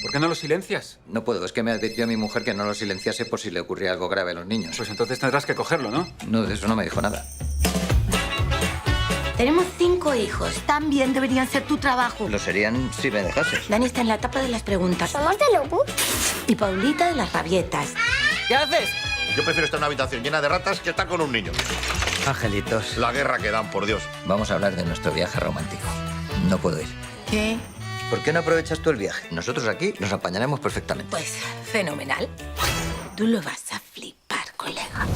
¿Por qué no lo silencias? No puedo, es que me advirtió a mi mujer que no lo silenciase por si le ocurría algo grave a los niños. Pues entonces tendrás que cogerlo, ¿no? No, de eso no me dijo nada. Tenemos 5 hijos. También deberían ser tu trabajo. Lo serían si me dejases. Dani está en la etapa de las preguntas. ¿Somos de Lobu? Y Paulita de las rabietas. ¿Qué haces? Yo prefiero estar en una habitación llena de ratas que estar con un niño. Angelitos. La guerra que dan, por Dios. Vamos a hablar de nuestro viaje romántico. No puedo ir. ¿Qué? ¿Por qué no aprovechas tú el viaje? Nosotros aquí nos apañaremos perfectamente. Pues fenomenal. Tú lo vas a flipar, colega.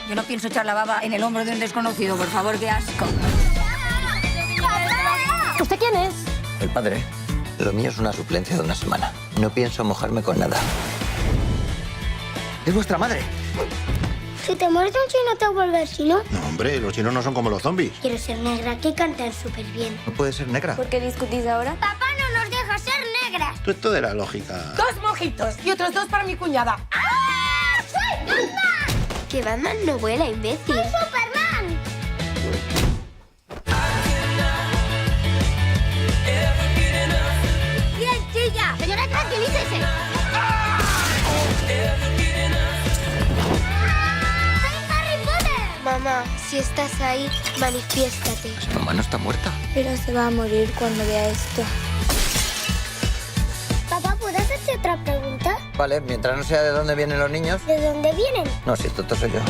Yo no pienso echar la baba en el hombro de un desconocido, por favor, qué asco. ¿Usted quién es? El padre. Lo mío es una suplencia de una semana. No pienso mojarme con nada. ¡Es vuestra madre! Si te mueres un chino te vuelves chino. No, hombre, los chinos no son como los zombies. Quiero ser negra, que cantan súper bien. ¿No puede ser negra? ¿Por qué discutís ahora? Papá no nos deja ser negras. Tú esto de la lógica. 2 mojitos y otros 2 para mi cuñada. ¡Ah! ¡Soy Batman! Que Batman no vuela, imbécil. ¡Soy Superman! ¡Bien, chilla! Señora, tranquilícese. Mamá, si estás ahí, manifiéstate. Pues mamá no está muerta. Pero se va a morir cuando vea esto. Papá, ¿puedo hacerte otra pregunta? Vale, mientras no sea de dónde vienen los niños. ¿De dónde vienen? No, si tonto soy yo.